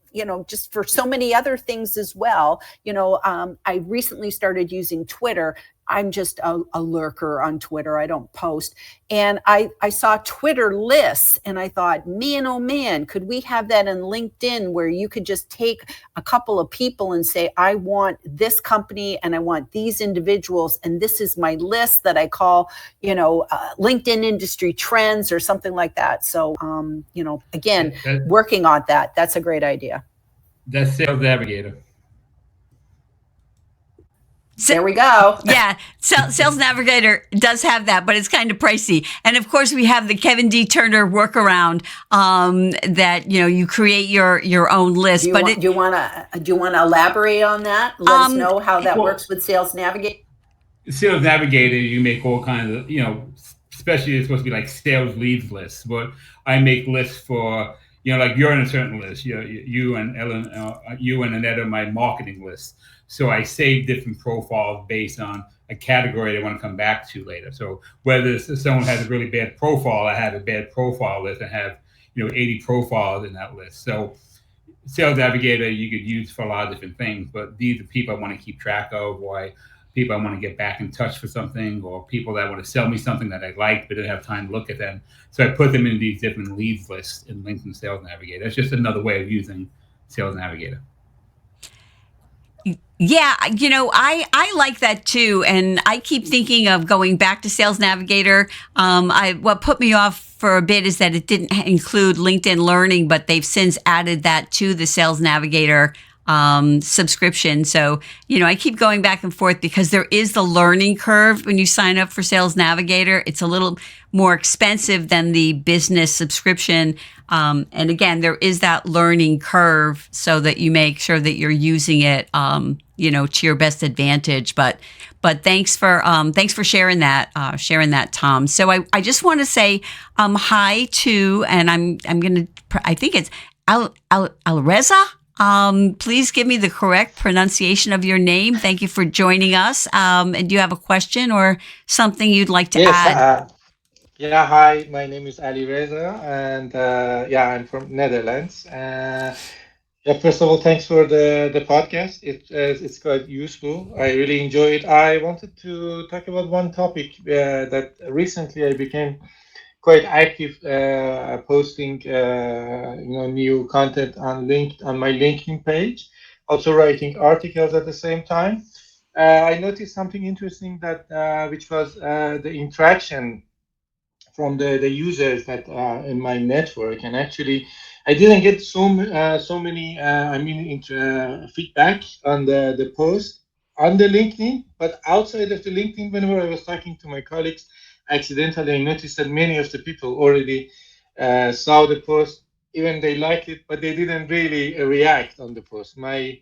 just for so many other things as well. I recently started using Twitter. I'm just a lurker on Twitter. I don't post. And I saw Twitter lists and I thought, man, oh man, could we have that in LinkedIn where you could just take a couple of people and say, I want this company and I want these individuals. And this is my list that I call, LinkedIn industry trends or something like that. So, again, working on that. That's a great idea. That's Sales Navigator. There we go. Yeah, Sales Navigator does have that, but it's kind of pricey. And of course, we have the Kevin D. Turner workaround that you create your own list. Do you want to elaborate on that? Let us know how that works with Sales Navigator. Sales Navigator, you make all kinds of especially it's supposed to be like sales leads lists. But I make lists for like you're in a certain list. You and Ellen, you and Annette are my marketing list. So I save different profiles based on a category they want to come back to later. So whether someone has a really bad profile, I have a bad profile list and have 80 profiles in that list. So Sales Navigator you could use for a lot of different things, but these are people I want to keep track of, or people I want to get back in touch for something, or people that want to sell me something that I like but didn't have time to look at them. So I put them in these different leads lists in LinkedIn Sales Navigator. That's just another way of using Sales Navigator. Yeah, I like that too. And I keep thinking of going back to Sales Navigator. What put me off for a bit is that it didn't include LinkedIn Learning, but they've since added that to the Sales Navigator subscription. So, I keep going back and forth because there is the learning curve when you sign up for Sales Navigator. It's a little more expensive than the business subscription. And again, there is that learning curve so that you make sure that you're using it, to your best advantage. But thanks for sharing that, Tom. So I just want to say, hi to, and I think it's Alreza. Please give me the correct pronunciation of your name. Thank you for joining us. And do you have a question or something you'd like to add? Hi, my name is Ali Reza, and I'm from Netherlands. First of all, thanks for the podcast. It's quite useful. I really enjoy it. I wanted to talk about one topic that recently I became quite active posting new content on my LinkedIn page, also writing articles at the same time. I noticed something interesting that which was the interaction from the users that in my network, and actually I didn't get so many feedback on the post on the LinkedIn, but outside of the LinkedIn, whenever I was talking to my colleagues, accidentally I noticed that many of the people already saw the post, even they liked it, but they didn't really react on the post. My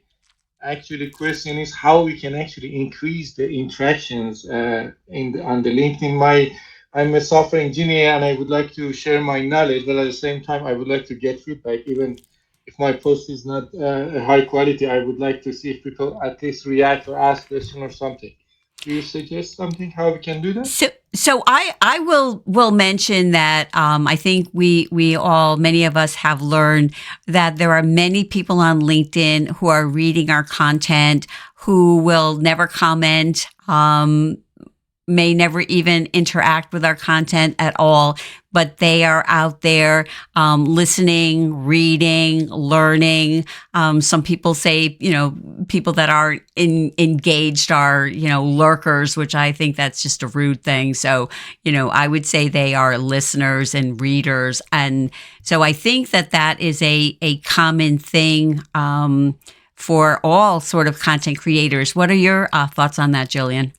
actually question is how we can actually increase the interactions on the LinkedIn. I'm a software engineer and I would like to share my knowledge, but at the same time I would like to get feedback. Even if my post is not high quality, I would like to see if people at least react or ask questions or something. Do you suggest something how we can do that? So I will mention that I think we all, many of us have learned that there are many people on LinkedIn who are reading our content, who will never comment, may never even interact with our content at all, but they are out there listening, reading, learning. Some people say, people that are engaged are, lurkers, which I think that's just a rude thing. So, I would say they are listeners and readers. And so I think that is a common thing for all sort of content creators. What are your thoughts on that, Jillian?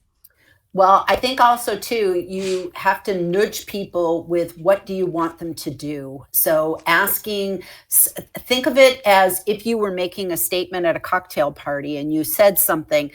Well, I think also too, you have to nudge people with what do you want them to do. So think of it as if you were making a statement at a cocktail party and you said something.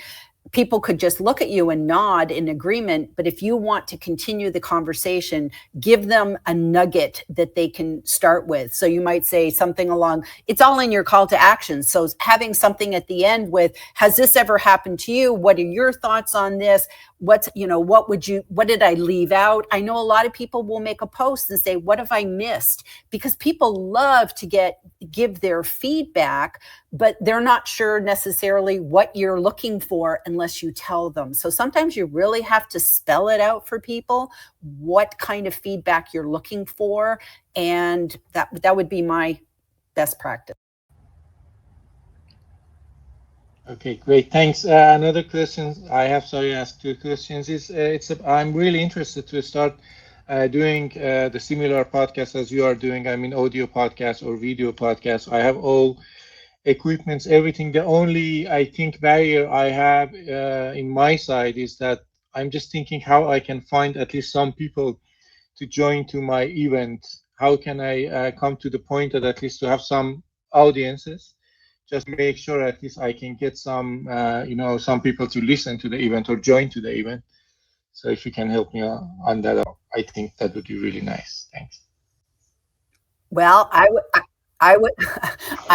People could just look at you and nod in agreement. But if you want to continue the conversation, give them a nugget that they can start with. So you might say something along, it's all in your call to action. So having something at the end with, has this ever happened to you? What are your thoughts on this? What did I leave out? I know a lot of people will make a post and say, what have I missed? Because people love to give their feedback, but they're not sure necessarily what you're looking for unless you tell them. So sometimes you really have to spell it out for people, what kind of feedback you're looking for. And that would be my best practice. Okay, great. Thanks. Another question I have, sorry, asked two questions. I'm really interested to start doing the similar podcast as you are doing. I mean, audio podcasts or video podcasts. I have all equipments, everything. The only, I think, barrier I have in my side is that I'm just thinking how I can find at least some people to join to my event. How can I come to the point that at least to have some audiences? Just make sure at least I can get some, some people to listen to the event or join to the event. So if you can help me on that, I think that would be really nice. Thanks. Well, I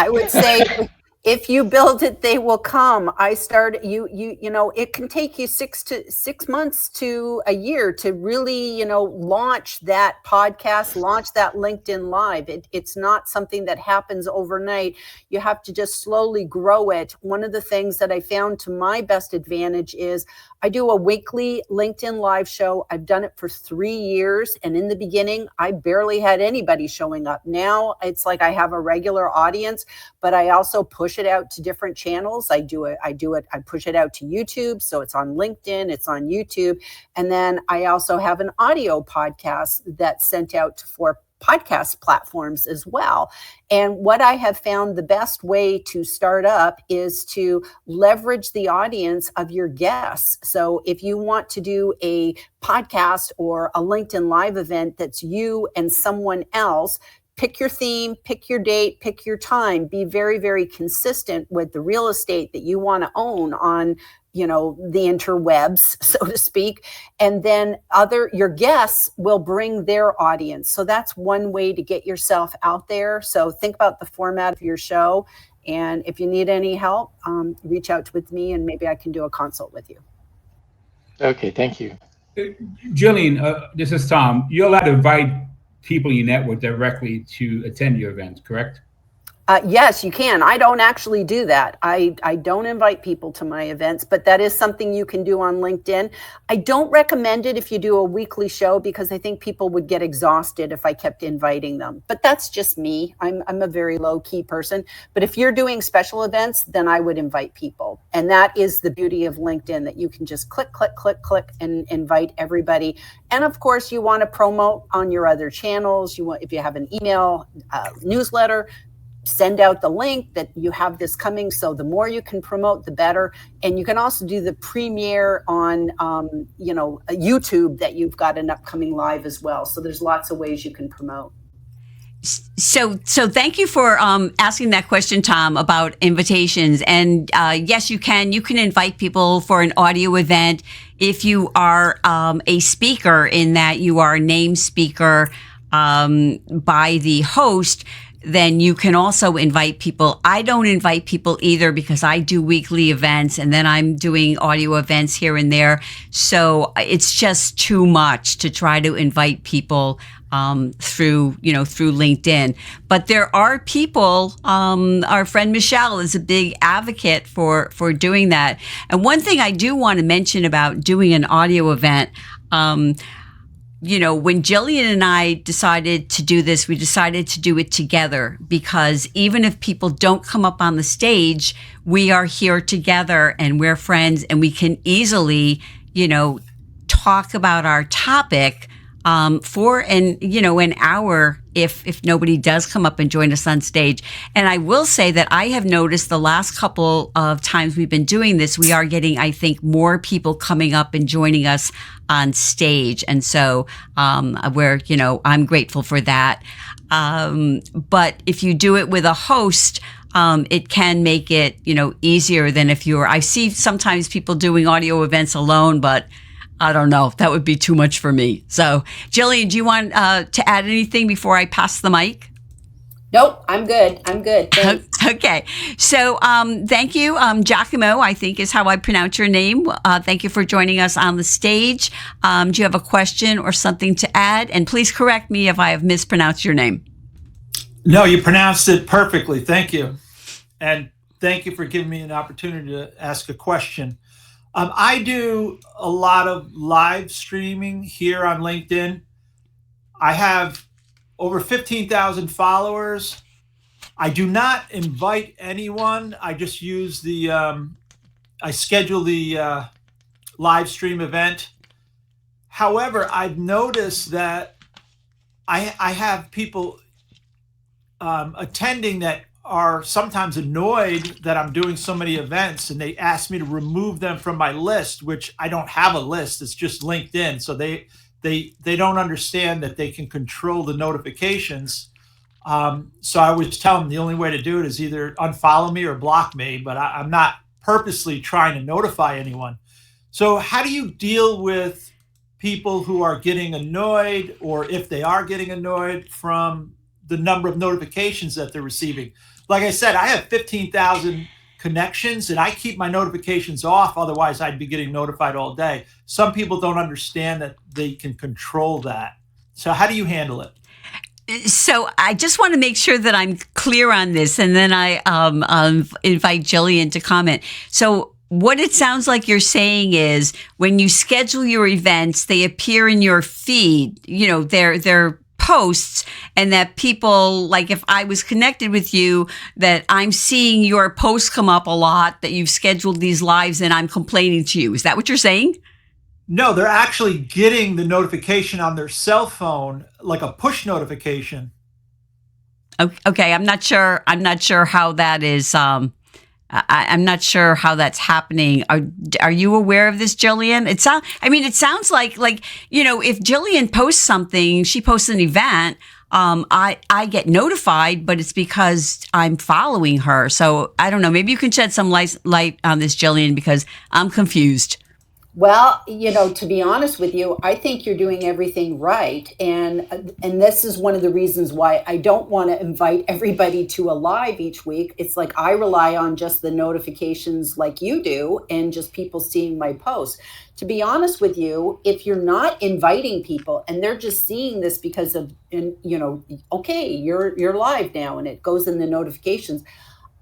would say if you build it, they will come. It can take you 6 months to a year to really, launch that podcast, launch that LinkedIn Live. It's not something that happens overnight. You have to just slowly grow it. One of the things that I found to my best advantage is I do a weekly LinkedIn Live show. I've done it for 3 years. And in the beginning, I barely had anybody showing up. Now it's like I have a regular audience, but I also push it out to different channels. I push it out to YouTube. So it's on LinkedIn, it's on YouTube. And then I also have an audio podcast that's sent out for podcast platforms as well. And what I have found the best way to start up is to leverage the audience of your guests. So if you want to do a podcast or a LinkedIn Live event that's you and someone else, pick your theme, pick your date, pick your time, be very, very consistent with the real estate that you want to own on the interwebs, so to speak. And then your guests will bring their audience. So that's one way to get yourself out there. So think about the format of your show. And if you need any help, reach out with me and maybe I can do a consult with you. Okay, thank you. Jillian, this is Tom. You're allowed to invite people in your network directly to attend your event, correct? Yes, you can. I don't actually do that. I don't invite people to my events, but that is something you can do on LinkedIn. I don't recommend it if you do a weekly show because I think people would get exhausted if I kept inviting them. But that's just me. I'm a very low key person. But if you're doing special events, then I would invite people. And that is the beauty of LinkedIn, that you can just click, click, click, click and invite everybody. And of course, you want to promote on your other channels. If you have an email newsletter, send out the link that you have this coming. So the more you can promote, the better. And you can also do the premiere on, YouTube that you've got an upcoming live as well. So there's lots of ways you can promote. So thank you for asking that question, Tom, about invitations. And yes, you can invite people for an audio event if you are a speaker, in that you are a named speaker by the host. Then you can also invite people. I don't invite people either because I do weekly events and then I'm doing audio events here and there. So it's just too much to try to invite people through LinkedIn. But there are people, our friend Michelle is a big advocate for doing that. And one thing I do want to mention about doing an audio event, when Jillian and I decided to do this, we decided to do it together because even if people don't come up on the stage, we are here together and we're friends and we can easily, talk about our topic for an hour if nobody does come up and join us on stage. And I will say that I have noticed the last couple of times we've been doing this, we are getting, I think, more people coming up and joining us on stage. And so I'm grateful for that. But if you do it with a host, it can make it, easier than if I see sometimes people doing audio events alone, but I don't know, that would be too much for me. So Jillian, do you want to add anything before I pass the mic? Nope, I'm good. Thanks. Okay. So thank you. Giacomo, I think is how I pronounce your name. Thank you for joining us on the stage. Do you have a question or something to add? And please correct me if I have mispronounced your name. No, you pronounced it perfectly. Thank you. And thank you for giving me an opportunity to ask a question. I do a lot of live streaming here on LinkedIn. I have over 15,000 followers. I do not invite anyone. I just use I schedule the live stream event. However, I've noticed that I have people attending that are sometimes annoyed that I'm doing so many events, and they ask me to remove them from my list, which I don't have a list. It's just LinkedIn. So they don't understand that they can control the notifications. So I always tell them the only way to do it is either unfollow me or block me, but I'm not purposely trying to notify anyone. So how do you deal with people who are getting annoyed, or if they are getting annoyed from the number of notifications that they're receiving? Like I said, I have 15,000 connections and I keep my notifications off. Otherwise, I'd be getting notified all day. Some people don't understand that they can control that. So how do you handle it? So I just want to make sure that I'm clear on this, and then I invite Jillian to comment. So what it sounds like you're saying is when you schedule your events, they appear in your feed, they're posts, and that people, like if I was connected with you, that I'm seeing your posts come up a lot, that you've scheduled these lives and I'm complaining to you. Is that what you're saying? No, they're actually getting the notification on their cell phone, like a push notification. Okay. I'm not sure how that is. I'm not sure how that's happening. Are you aware of this, Jillian? It sounds like, if Jillian posts something, she posts an event, I get notified, but it's because I'm following her. So I don't know. Maybe you can shed some light on this, Jillian, because I'm confused. Well, to be honest with you, I think you're doing everything right. And this is one of the reasons why I don't want to invite everybody to a live each week. It's like I rely on just the notifications like you do and just people seeing my posts. To be honest with you, if you're not inviting people and they're just seeing this because of, okay, you're live now and it goes in the notifications,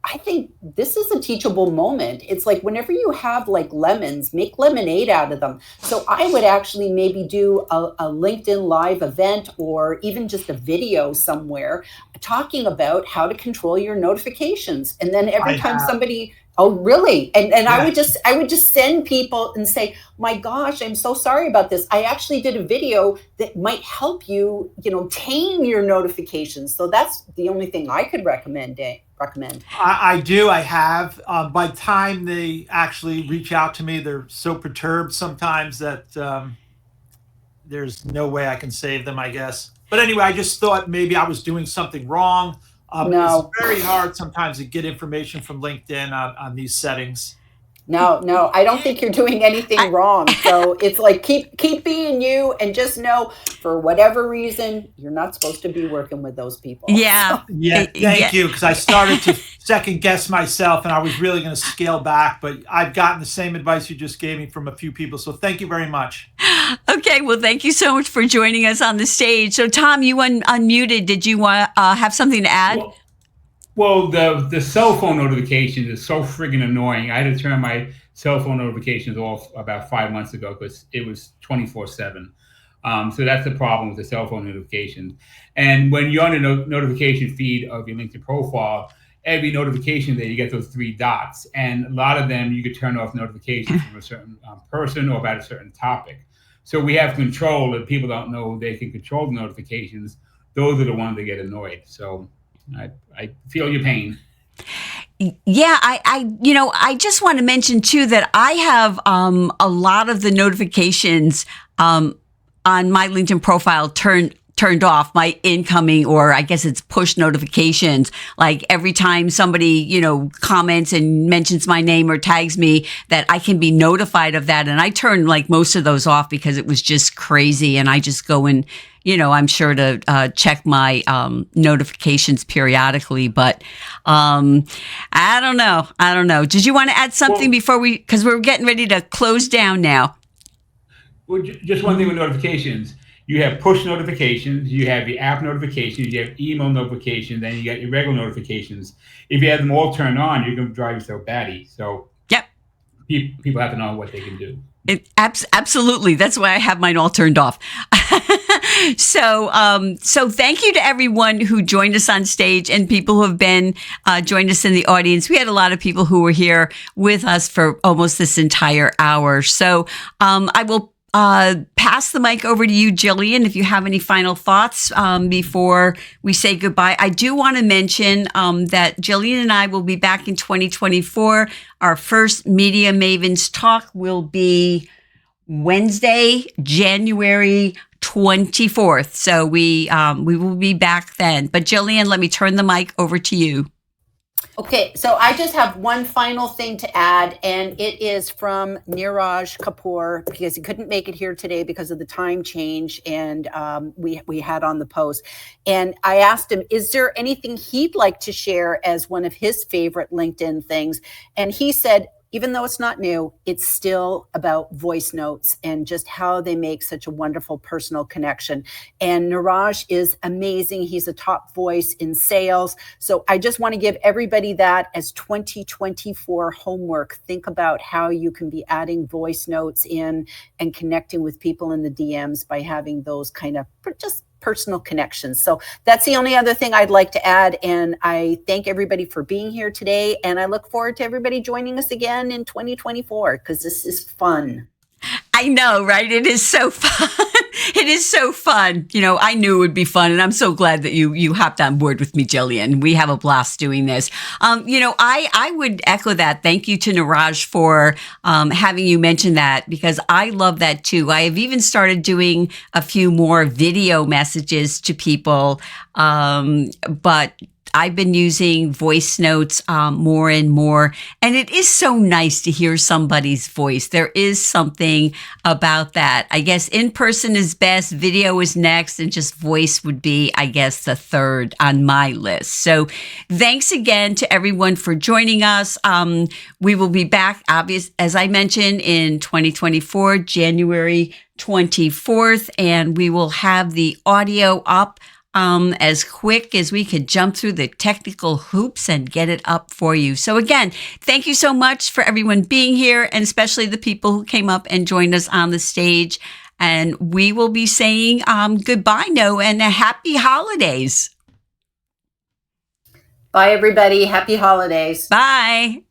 I think this is a teachable moment. It's like whenever you have like lemons, make lemonade out of them. So I would actually maybe do a LinkedIn live event or even just a video somewhere talking about how to control your notifications. And then every time somebody, oh really? And yeah. I would just send people and say, my gosh, I'm so sorry about this. I actually did a video that might help you, tame your notifications. So that's the only thing I could recommend. I do. I have. By the time they actually reach out to me, they're so perturbed sometimes that there's no way I can save them, I guess. But anyway, I just thought maybe I was doing something wrong. No. It's very hard sometimes to get information from LinkedIn on these settings. No, I don't think you're doing anything wrong. So it's like keep being you, and just know for whatever reason you're not supposed to be working with those people. Yeah. So. Yeah. Thank you, because I started to second guess myself, and I was really going to scale back. But I've gotten the same advice you just gave me from a few people. So thank you very much. Okay. Well, thank you so much for joining us on the stage. So Tom, you unmuted. Did you want have something to add? Well, the cell phone notifications is so friggin' annoying. I had to turn my cell phone notifications off about 5 months ago because it was 24/7. So that's the problem with the cell phone notifications. And when you're on a notification feed of your LinkedIn profile, every notification there, you get those 3 dots. And a lot of them, you could turn off notifications from a certain person or about a certain topic. So we have control, and people don't know they can control the notifications. those are the ones that get annoyed. So I feel your pain. Yeah, I just want to mention too that I have a lot of the notifications on my LinkedIn profile turned off, my incoming, or I guess it's push notifications. Like every time somebody, comments and mentions my name or tags me, that I can be notified of that. And I turned like most of those off because it was just crazy. And I just go and, I'm sure to check my notifications periodically, but I don't know. Did you want to add something because we're getting ready to close down now? Well, just one thing with notifications. You have push notifications, you have the app notifications, you have email notifications, and you got your regular notifications. If you have them all turned on, you're going to drive yourself batty. So yep, people have to know what they can do. Absolutely. That's why I have mine all turned off. So thank you to everyone who joined us on stage and people who have been joined us in the audience. We had a lot of people who were here with us for almost this entire hour. So I will pass the mic over to you, Jillian, if you have any final thoughts before we say goodbye. I do want to mention that Jillian and I will be back in 2024. Our first Media Mavens Talk will be Wednesday, January 24th. So we will be back then. But Jillian, let me turn the mic over to you. Okay, so I just have one final thing to add, and it is from Niraj Kapoor, because he couldn't make it here today because of the time change, and we had on the post. And I asked him, is there anything he'd like to share as one of his favorite LinkedIn things? And he said, even though it's not new, it's still about voice notes and just how they make such a wonderful personal connection. And Niraj is amazing. He's a top voice in sales. So I just want to give everybody that as 2024 homework. Think about how you can be adding voice notes in and connecting with people in the DMs by having those kind of just personal connections. So that's the only other thing I'd like to add. And I thank everybody for being here today. And I look forward to everybody joining us again in 2024, because this is fun. I know, right? It is so fun. It is so fun. I knew it would be fun, and I'm so glad that you hopped on board with me, Jillian. We have a blast doing this. I would echo that. Thank you to Niraj for having you mention that, because I love that too. I have even started doing a few more video messages to people, but I've been using voice notes more and more, and it is so nice to hear somebody's voice. There is something about that. I guess in person is best, video is next, and just voice would be, I guess, the third on my list. So thanks again to everyone for joining us. We will be back, as I mentioned, in 2024, January 24th, and we will have the audio up as quick as we could jump through the technical hoops and get it up for you. So again, thank you so much for everyone being here, and especially the people who came up and joined us on the stage. And we will be saying goodbye now and happy holidays. Bye, everybody. Happy holidays. Bye.